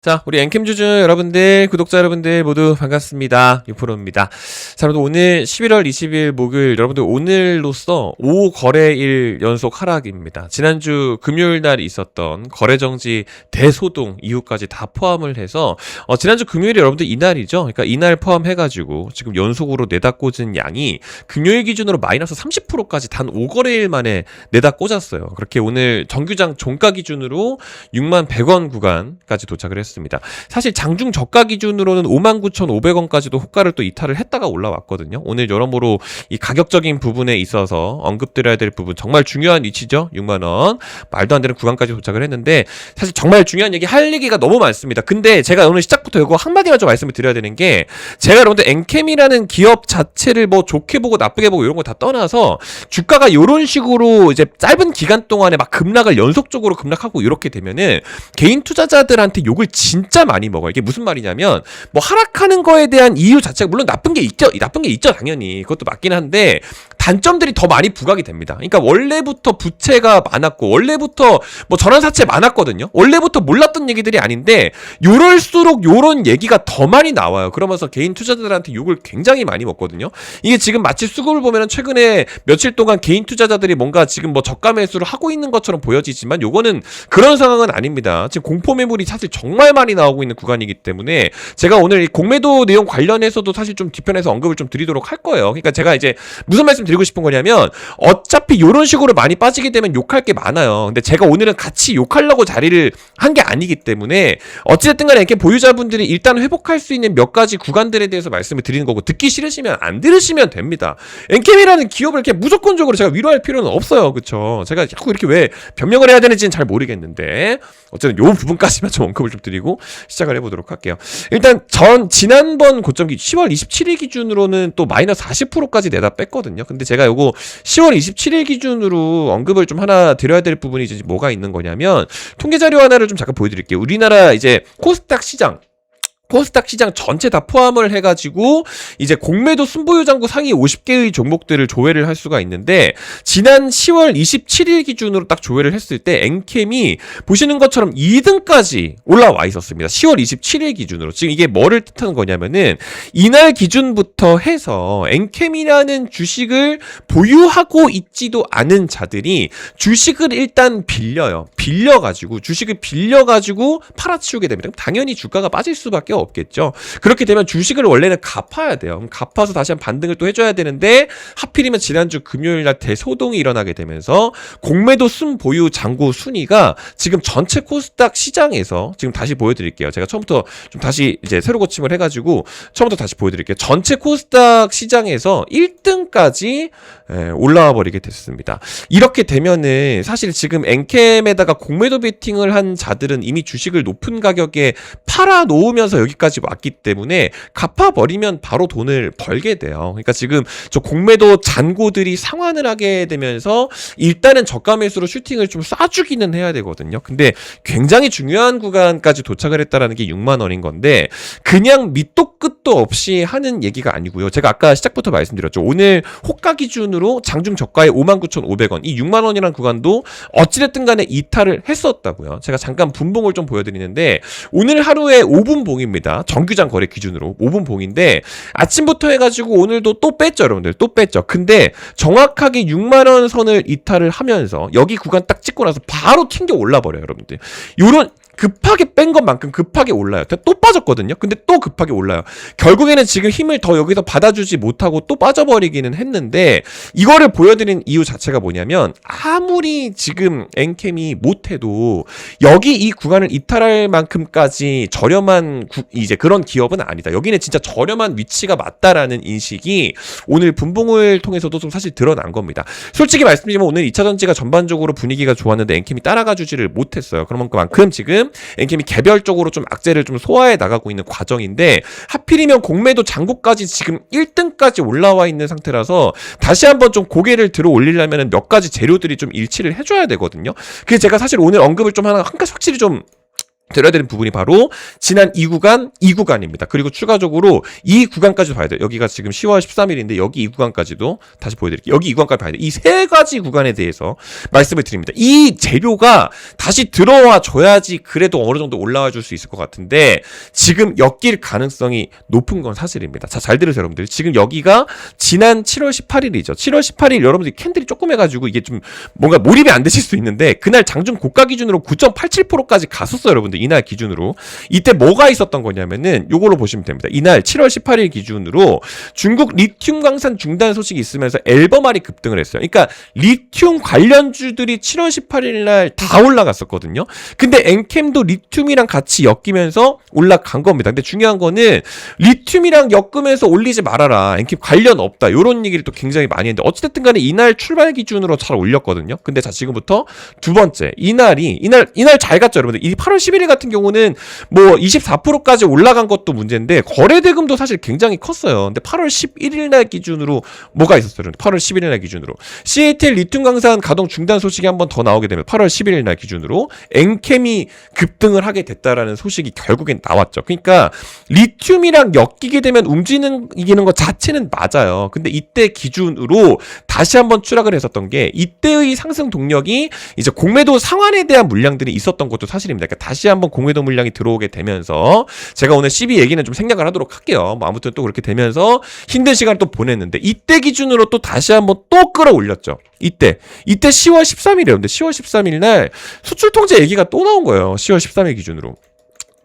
자, 우리 엔캠주주 여러분들, 구독자 여러분들 모두 반갑습니다. 유프로입니다. 자, 여러분 오늘 11월 20일 목요일, 여러분들 오늘로써 5거래일 연속 하락입니다. 지난주 금요일 날 있었던 거래정지 대소동 이후까지 다 포함을 해서 지난주 금요일이 여러분들 이날이죠. 그러니까 이날 포함해가지고 지금 연속으로 내다 꽂은 양이 금요일 기준으로 마이너스 30%까지 단 5거래일 만에 내다 꽂았어요. 그렇게 오늘 정규장 종가 기준으로 6만 100원 구간까지 도착을 했습니다. 사실 장중 저가 기준으로는 59,500원까지도 호가를 또 이탈을 했다가 올라왔거든요. 오늘 여러모로 이 가격적인 부분에 있어서 언급드려야 될 부분, 정말 중요한 위치죠. 6만원 말도 안 되는 구간까지 도착을 했는데, 사실 정말 중요한 얘기 할 얘기가 너무 많습니다. 근데 제가 오늘 시작부터 이거 한마디만 좀 말씀을 드려야 되는 게, 제가 여러분들 엔캠이라는 기업 자체를 뭐 좋게 보고 나쁘게 보고 이런 거 다 떠나서 주가가 이런 식으로 이제 짧은 기간 동안에 막 급락을 연속적으로 급락하고 이렇게 되면은 개인 투자자들한테 욕을 진짜 많이 먹어요. 이게 무슨 말이냐면, 뭐 하락하는 거에 대한 이유 자체가 물론 나쁜 게 있죠. 당연히. 그것도 맞긴 한데 단점들이 더 많이 부각이 됩니다. 그러니까 원래부터 부채가 많았고, 원래부터 뭐 전환사채 많았거든요. 원래부터 몰랐던 얘기들이 아닌데 요럴수록 요런 얘기가 더 많이 나와요. 그러면서 개인 투자자들한테 욕을 굉장히 많이 먹거든요. 이게 지금 마치 수급을 보면은 최근에 며칠 동안 개인 투자자들이 뭔가 지금 뭐 저가 매수를 하고 있는 것처럼 보여지지만 요거는 그런 상황은 아닙니다. 지금 공포 매물이 사실 정말 많이 나오고 있는 구간이기 때문에 제가 오늘 이 공매도 내용 관련해서도 사실 좀 뒤편에서 언급을 좀 드리도록 할 거예요. 그러니까 제가 이제 무슨 말씀 드리고 싶은 거냐면, 어차피 요런 식으로 많이 빠지게 되면 욕할 게 많아요. 근데 제가 오늘은 같이 욕하려고 자리를 한 게 아니기 때문에 어찌됐든 간에 이렇게 보유자분들이 일단 회복할 수 있는 몇 가지 구간들에 대해서 말씀을 드리는 거고, 듣기 싫으시면 안 들으시면 됩니다. 엔캠이라는 기업을 이렇게 무조건적으로 제가 위로할 필요는 없어요. 그쵸? 제가 자꾸 이렇게 왜 변명을 해야 되는지는 잘 모르겠는데 어쨌든 요 부분까지만 좀 언급을 좀 드리고 시작을 해보도록 할게요. 일단 지난번 고점기 10월 27일 기준으로는 또 마이너스 40%까지 내다 뺐거든요. 근데 제가 요거 10월 27일 기준으로 언급을 좀 하나 드려야 될 부분이 이제 뭐가 있는 거냐면, 통계 자료 하나를 좀 잠깐 보여드릴게요. 우리나라 이제 코스닥 시장 전체 다 포함을 해가지고 이제 공매도 순보유 잔고 상위 50개의 종목들을 조회를 할 수가 있는데, 지난 10월 27일 기준으로 딱 조회를 했을 때 엔캠이 보시는 것처럼 2등까지 올라와 있었습니다. 10월 27일 기준으로. 지금 이게 뭐를 뜻하는 거냐면은, 이날 기준부터 해서 엔캠이라는 주식을 보유하고 있지도 않은 자들이 주식을 일단 주식을 빌려가지고 팔아치우게 됩니다. 당연히 주가가 빠질 수밖에 없겠죠. 그렇게 되면 주식을 원래는 갚아야 돼요. 갚아서 다시 한 반등을 또 해줘야 되는데, 하필이면 지난주 금요일날 대소동이 일어나게 되면서 공매도 순보유 잔고 순위가 지금 전체 코스닥 시장에서, 지금 다시 보여드릴게요. 제가 처음부터 좀 다시 이제 새로 고침을 해가지고 처음부터 다시 보여드릴게요. 전체 코스닥 시장에서 1등까지 올라와 버리게 됐습니다. 이렇게 되면은 사실 지금 엔캠에다가 공매도 베팅을 한 자들은 이미 주식을 높은 가격에 팔아 놓으면서 여기까지 왔기 때문에 갚아버리면 바로 돈을 벌게 돼요. 그러니까 지금 저 공매도 잔고들이 상환을 하게 되면서 일단은 저가 매수로 슈팅을 좀 쏴주기는 해야 되거든요. 근데 굉장히 중요한 구간까지 도착을 했다라는 게 6만 원인 건데, 그냥 밑도 끝도 없이 하는 얘기가 아니고요. 제가 아까 시작부터 말씀드렸죠. 오늘 호가 기준으로 장중 저가의 59,500원, 이 6만 원이라는 구간도 어찌됐든 간에 이탈을 했었다고요. 제가 잠깐 분봉을 좀 보여드리는데, 오늘 하루에 5분 봉입니다. 정규장 거래 기준으로 5분 봉인데, 아침부터 해가지고 오늘도 또 뺐죠, 여러분들. 또 뺐죠. 근데 정확하게 6만원 선을 이탈을 하면서 여기 구간 딱 찍고 나서 바로 튕겨 올라버려요, 여러분들. 요런 급하게 뺀 것만큼 급하게 올라요. 또 빠졌거든요. 근데 또 급하게 올라요. 결국에는 지금 힘을 더 여기서 받아주지 못하고 또 빠져버리기는 했는데, 이거를 보여드린 이유 자체가 뭐냐면, 아무리 지금 엔캠이 못해도 여기 이 구간을 이탈할 만큼까지 저렴한 이제 그런 기업은 아니다. 여기는 진짜 저렴한 위치가 맞다라는 인식이 오늘 분봉을 통해서도 좀 사실 드러난 겁니다. 솔직히 말씀드리면 오늘 2차전지가 전반적으로 분위기가 좋았는데 엔캠이 따라가 주지를 못했어요. 그만큼 지금 엔캠이 개별적으로 좀 악재를 좀 소화해 나가고 있는 과정인데, 하필이면 공매도 잔고까지 지금 1등까지 올라와 있는 상태라서 다시 한번 좀 고개를 들어 올리려면 몇 가지 재료들이 좀 일치를 해줘야 되거든요. 그래서 제가 사실 오늘 언급을 좀 한 가지 확실히 좀 들어야 되는 부분이 바로 지난 이 구간입니다. 그리고 추가적으로 이 구간까지도 봐야 돼요. 여기가 지금 10월 13일인데 여기 이 구간까지도 다시 보여드릴게요. 여기 이 구간까지 봐야 돼요. 이 세 가지 구간에 대해서 말씀을 드립니다. 이 재료가 다시 들어와 줘야지 그래도 어느 정도 올라와 줄 수 있을 것 같은데 지금 엮일 가능성이 높은 건 사실입니다. 자, 잘 들으세요, 여러분들. 지금 여기가 지난 7월 18일이죠. 7월 18일 여러분들이 캔들이 조금 해가지고 이게 좀 뭔가 몰입이 안 되실 수 있는데 그날 장중 고가 기준으로 9.87%까지 갔었어요, 여러분들. 이날 기준으로. 이때 뭐가 있었던 거냐면은 요걸로 보시면 됩니다. 이날 7월 18일 기준으로 중국 리튬 광산 중단 소식이 있으면서 앨범알이 급등을 했어요. 그러니까 리튬 관련주들이 7월 18일 날 다 올라갔었거든요. 근데 엔캠도 리튬이랑 같이 엮이면서 올라간 겁니다. 근데 중요한 거는 리튬이랑 엮으면서 올리지 말아라. 엔캠 관련 없다. 요런 얘기를 또 굉장히 많이 했는데 어찌됐든 간에 이날 출발 기준으로 잘 올렸거든요. 근데 자, 지금부터 두 번째. 이날 잘 갔죠, 여러분들. 이 8월 11일 같은 경우는 뭐 24%까지 올라간 것도 문제인데 거래 대금도 사실 굉장히 컸어요. 근데 8월 11일 날 기준으로 뭐가 있었어요? 8월 11일 날 기준으로 CATL 리튬 광산 가동 중단 소식이 한 번 더 나오게 되면 8월 11일 날 기준으로 엔캠이 급등을 하게 됐다라는 소식이 결국엔 나왔죠. 그러니까 리튬이랑 엮이게 되면 움직이는 것 자체는 맞아요. 근데 이때 기준으로 다시 한번 추락을 했었던 게 이때의 상승 동력이 이제 공매도 상환에 대한 물량들이 있었던 것도 사실입니다. 그러니까 다시 한번 공매도 물량이 들어오게 되면서 제가 오늘 12 얘기는 좀 생략을 하도록 할게요. 뭐 아무튼 또 그렇게 되면서 힘든 시간을 또 보냈는데 이때 기준으로 또 다시 한번 또 끌어올렸죠. 이때 10월 13일이에요. 근데 10월 13일 날 수출 통제 얘기가 또 나온 거예요. 10월 13일 기준으로.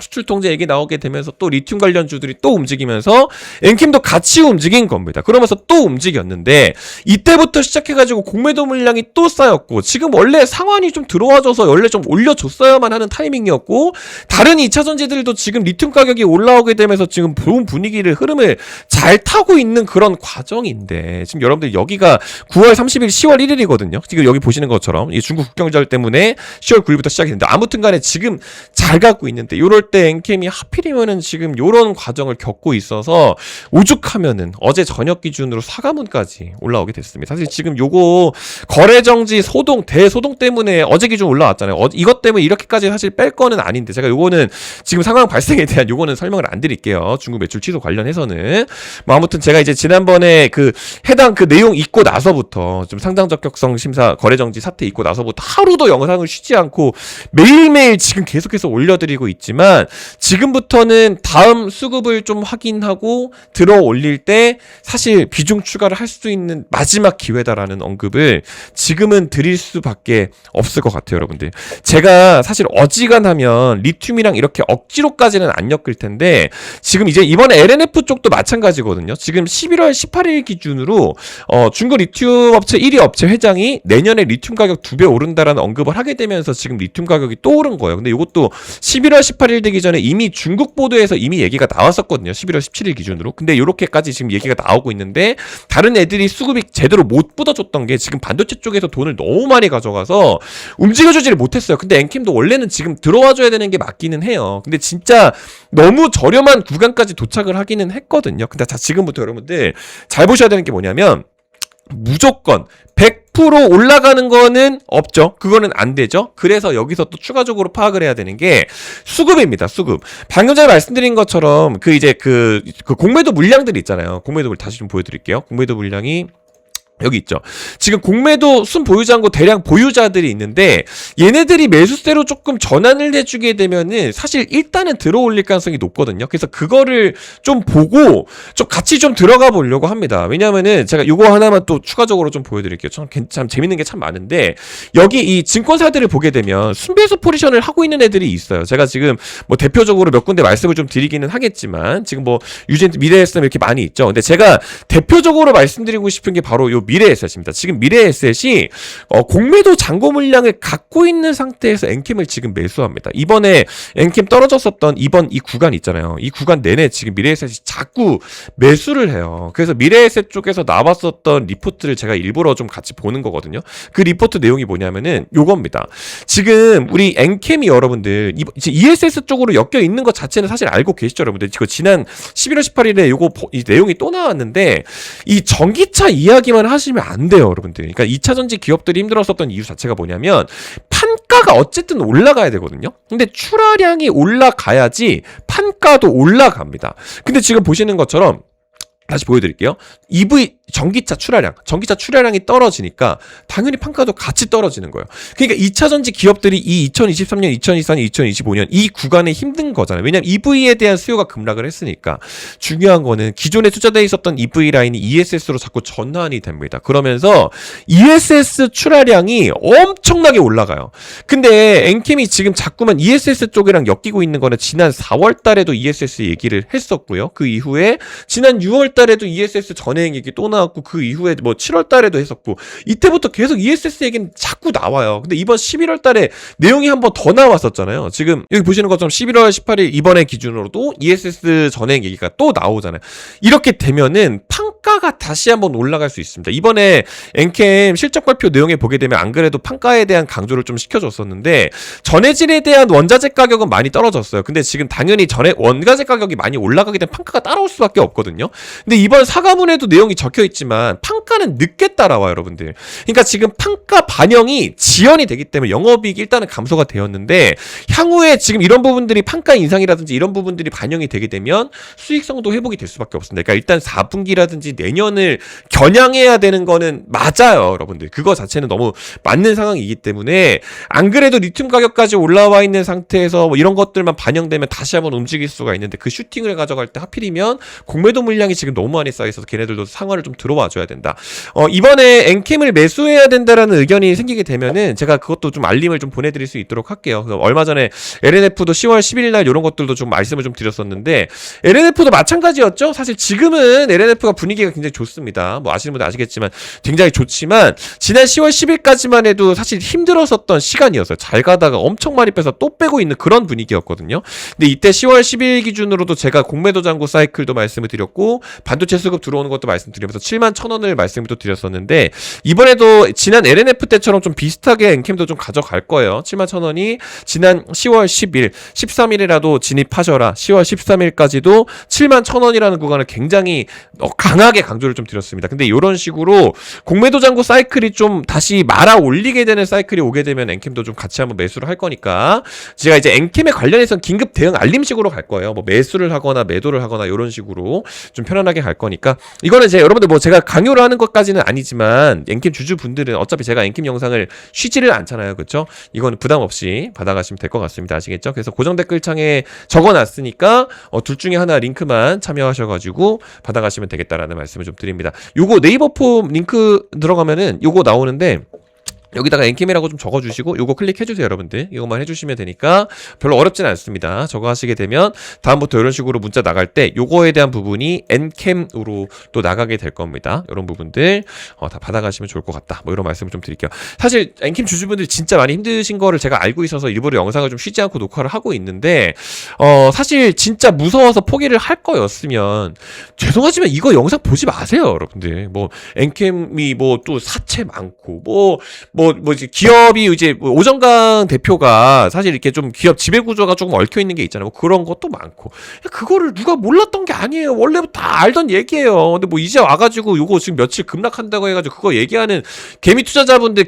수출 통제 얘기 나오게 되면서 또 리튬 관련주들이 또 움직이면서 엔캠도 같이 움직인 겁니다. 그러면서 또 움직였는데 이때부터 시작해가지고 공매도 물량이 또 쌓였고 지금 원래 상환이 좀 들어와줘서 원래 좀 올려줬어야만 하는 타이밍이었고 다른 2차전지들도 지금 리튬 가격이 올라오게 되면서 지금 좋은 분위기를 흐름을 잘 타고 있는 그런 과정인데 지금 여러분들 여기가 9월 30일 10월 1일이거든요. 지금 여기 보시는 것처럼 이 중국 국경절 때문에 10월 9일부터 시작했는데 아무튼 간에 지금 잘 갖고 있는데 요럴 때 엔캠이 하필이면은 지금 요런 과정을 겪고 있어서 오죽하면은 어제 저녁 기준으로 사과문까지 올라오게 됐습니다. 사실 지금 요거 거래정지 소동 대소동 때문에 어제 기준 올라왔잖아요. 이것 때문에 이렇게까지 사실 뺄 거는 아닌데 제가 요거는 지금 상황 발생에 대한 요거는 설명을 안 드릴게요. 중국 매출 취소 관련해서는 뭐 아무튼 제가 이제 지난번에 그 해당 그 내용 있고 나서부터 좀 상장 적격성 심사 거래정지 사태 있고 나서부터 하루도 영상을 쉬지 않고 매일매일 지금 계속해서 올려드리고 있지만 지금부터는 다음 수급을 좀 확인하고 들어 올릴 때 사실 비중 추가를 할 수 있는 마지막 기회다라는 언급을 지금은 드릴 수밖에 없을 것 같아요, 여러분들. 제가 사실 어지간하면 리튬이랑 이렇게 억지로까지는 안 엮을 텐데 지금 이제 이번에 LNF 쪽도 마찬가지거든요. 지금 11월 18일 기준으로 중국 리튬 업체 1위 업체 회장이 내년에 리튬 가격 2배 오른다라는 언급을 하게 되면서 지금 리튬 가격이 또 오른 거예요. 근데 이것도 11월 18일 되기 전에 이미 중국 보도에서 이미 얘기가 나왔었거든요. 11월 17일 기준으로. 근데 이렇게까지 지금 얘기가 나오고 있는데 다른 애들이 수급이 제대로 못 뻗어줬던 게 지금 반도체 쪽에서 돈을 너무 많이 가져가서 움직여주지를 못했어요. 근데 엔캠도 원래는 지금 들어와줘야 되는 게 맞기는 해요. 근데 진짜 너무 저렴한 구간까지 도착을 하기는 했거든요. 근데 자, 지금부터 여러분들 잘 보셔야 되는 게 뭐냐면 무조건 100% 올라가는 거는 없죠. 그거는 안 되죠. 그래서 여기서 또 추가적으로 파악을 해야 되는 게 수급입니다. 수급. 방금 전에 말씀드린 것처럼 그 이제 그 공매도 물량들이 있잖아요. 공매도 물량 다시 좀 보여드릴게요. 공매도 물량이 여기 있죠. 지금 공매도 순 보유자고 대량 보유자들이 있는데 얘네들이 매수세로 조금 전환을 해주게 되면은 사실 일단은 들어올릴 가능성이 높거든요. 그래서 그거를 좀 보고 좀 같이 좀 들어가 보려고 합니다. 왜냐면은 제가 이거 하나만 또 추가적으로 좀 보여드릴게요. 참 재밌는 게 참 많은데 여기 이 증권사들을 보게 되면 순배수 포지션을 하고 있는 애들이 있어요. 제가 지금 뭐 대표적으로 몇 군데 말씀을 좀 드리기는 하겠지만 지금 뭐 유젠트 미래에셋 이렇게 많이 있죠. 근데 제가 대표적으로 말씀드리고 싶은 게 바로 요 미래에셋입니다. 지금 미래에셋이 공매도 잔고 물량을 갖고 있는 상태에서 엔캠을 지금 매수합니다. 이번에 엔캠 떨어졌었던 이번 이 구간 있잖아요. 이 구간 내내 지금 미래에셋이 자꾸 매수를 해요. 그래서 미래에셋 쪽에서 나왔었던 리포트를 제가 일부러 좀 같이 보는 거거든요. 그 리포트 내용이 뭐냐면은 요겁니다. 지금 우리 엔캠이 여러분들 이제 ESS 쪽으로 엮여 있는 것 자체는 사실 알고 계시죠, 여러분들. 지금 지난 11월 18일에 요거 이 내용이 또 나왔는데 이 전기차 이야기만 사시면 안 돼요, 여러분들. 그러니까 2차전지 기업들이 힘들었었던 이유 자체가 뭐냐면 판가가 어쨌든 올라가야 되거든요. 근데 출하량이 올라가야지 판가도 올라갑니다. 근데 지금 보시는 것처럼 다시 보여드릴게요. EV 전기차 출하량이 떨어지니까 당연히 판가도 같이 떨어지는 거예요. 그러니까 2차전지 기업들이 이 2023년, 2024년, 2025년 이 구간에 힘든 거잖아요. 왜냐면 EV에 대한 수요가 급락을 했으니까. 중요한 거는 기존에 투자되어 있었던 EV 라인이 ESS로 자꾸 전환이 됩니다. 그러면서 ESS 출하량이 엄청나게 올라가요. 근데 엔캠이 지금 자꾸만 ESS 쪽이랑 엮이고 있는 거는 지난 4월 달에도 ESS 얘기를 했었고요. 그 이후에 지난 6월 달에도 ESS 전행 얘기 또 나왔고, 그 이후에 뭐 7월 달에도 했었고, 이때부터 계속 ESS 얘기는 자꾸 나와요. 근데 이번 11월 달에 내용이 한 번 더 나왔었잖아요. 지금 여기 보시는 것처럼 11월 18일 이번에 기준으로도 ESS 전행 얘기가 또 나오잖아요. 이렇게 되면은 판가가 다시 한번 올라갈 수 있습니다. 이번에 엔캠 실적 발표 내용에 보게 되면 안 그래도 판가에 대한 강조를 좀 시켜줬었는데, 전해질에 대한 원자재 가격은 많이 떨어졌어요. 근데 지금 당연히 원가재 가격이 많이 올라가게 되면 판가가 따라올 수밖에 없거든요. 근데 이번 사과문에도 내용이 적혀 있지만 판가는 늦게 따라와요, 여러분들. 그러니까 지금 판가 반영이 지연이 되기 때문에 영업이익이 일단은 감소가 되었는데, 향후에 지금 이런 부분들이 판가 인상이라든지 이런 부분들이 반영이 되게 되면 수익성도 회복이 될 수밖에 없습니다. 그러니까 일단 4분기라든지 내년을 겨냥해야 되는 거는 맞아요, 여러분들. 그거 자체는 너무 맞는 상황이기 때문에, 안 그래도 리튬 가격까지 올라와 있는 상태에서 뭐 이런 것들만 반영되면 다시 한번 움직일 수가 있는데, 그 슈팅을 가져갈 때 하필이면 공매도 물량이 지금 너무 많이 쌓여있어서 걔네들도 상황을 좀 들어와줘야 된다. 이번에 엔캠을 매수해야 된다라는 의견이 생기게 되면은 제가 그것도 좀 알림을 좀 보내드릴 수 있도록 할게요. 얼마 전에 LNF도 10월 10일 날 이런 것들도 좀 말씀을 좀 드렸었는데, LNF도 마찬가지였죠. 사실 지금은 LNF가 분위기가 굉장히 좋습니다. 뭐 아시는 분들 아시겠지만 굉장히 좋지만, 지난 10월 10일까지만 해도 사실 힘들었었던 시간이었어요. 잘 가다가 엄청 많이 빼서 또 빼고 있는 그런 분위기였거든요. 근데 이때 10월 10일 기준으로도 제가 공매도 잔고 사이클도 말씀을 드렸고, 반도체 수급 들어오는 것도 말씀드리면서 71,000원을 말씀을 또 드렸었는데, 이번에도 지난 LNF 때처럼 좀 비슷하게 엔캠도 좀 가져갈 거예요. 71,000원이 지난 10월 10일, 13일이라도 진입하셔라. 10월 13일까지도 71,000원이라는 구간을 굉장히 강하게 강조를 좀 드렸습니다. 근데 이런 식으로 공매도 잔고 사이클이 좀 다시 말아 올리게 되는 사이클이 오게 되면 엔캠도 좀 같이 한번 매수를 할 거니까, 제가 이제 엔캠에 관련해서 긴급 대응 알림식으로 갈 거예요. 뭐 매수를 하거나 매도를 하거나 이런 식으로 좀 편안하게 갈 거니까, 이거는 여러분들 뭐 제가 강요를 하는 것까지는 아니지만 엔캠 주주분들은 어차피 제가 엔캠 영상을 쉬지를 않잖아요. 그렇죠? 이거는 부담 없이 받아가시면 될 것 같습니다. 아시겠죠? 그래서 고정 댓글창에 적어놨으니까 둘 중에 하나 링크만 참여하셔가지고 받아가시면 되겠다라는 말씀을 좀 드립니다. 요거 네이버 폼 링크 들어가면은 요거 나오는데, 여기다가 엔캠이라고 좀 적어주시고 요거 클릭해주세요, 여러분들. 이것만 해주시면 되니까 별로 어렵진 않습니다. 저거 하시게 되면 다음부터 이런 식으로 문자 나갈 때 요거에 대한 부분이 엔캠으로 또 나가게 될 겁니다. 이런 부분들 다 받아가시면 좋을 것 같다, 뭐 이런 말씀을 좀 드릴게요. 사실 엔캠 주주분들이 진짜 많이 힘드신 거를 제가 알고 있어서 일부러 영상을 좀 쉬지 않고 녹화를 하고 있는데, 사실 진짜 무서워서 포기를 할 거였으면 죄송하지만 이거 영상 보지 마세요, 여러분들. 뭐 엔캠이 뭐 또 사채 많고 이제 기업이 이제 오정강 대표가 사실 이렇게 좀 기업 지배 구조가 조금 얽혀 있는 게 있잖아요. 뭐 그런 것도 많고, 그거를 누가 몰랐던 게 아니에요. 원래부터 다 알던 얘기예요. 근데 뭐 이제 와가지고 요거 지금 며칠 급락한다고 해가지고 그거 얘기하는 개인 투자자분들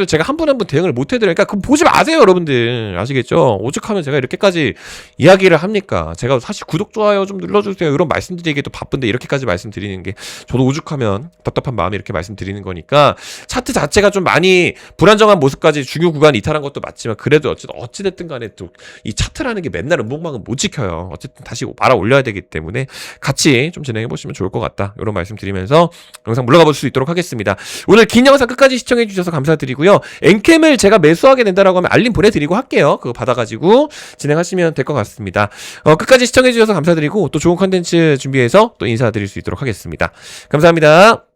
제가 한 분 한 분 대응을 못 해드려요. 그러니까 그거 보지 마세요, 여러분들. 아시겠죠? 오죽하면 제가 이렇게까지 이야기를 합니까? 제가 사실 구독 좋아요 좀 눌러주세요 이런 말씀드리기도 바쁜데, 이렇게까지 말씀드리는 게 저도 오죽하면 답답한 마음에 이렇게 말씀드리는 거니까, 차트 자체가 좀 많이 불안정한 모습까지 중요 구간 이탈한 것도 맞지만, 그래도 어찌됐든 간에 또 이 차트라는 게 맨날 음봉방은 못 지켜요. 어쨌든 다시 말아 올려야 되기 때문에 같이 좀 진행해 보시면 좋을 것 같다, 이런 말씀 드리면서 영상 물러가 볼 수 있도록 하겠습니다. 오늘 긴 영상 끝까지 시청해 주셔서 감사드리고요. 엔캠을 제가 매수하게 된다라고 하면 알림 보내드리고 할게요. 그거 받아가지고 진행하시면 될 것 같습니다. 끝까지 시청해 주셔서 감사드리고, 또 좋은 컨텐츠 준비해서 또 인사드릴 수 있도록 하겠습니다. 감사합니다.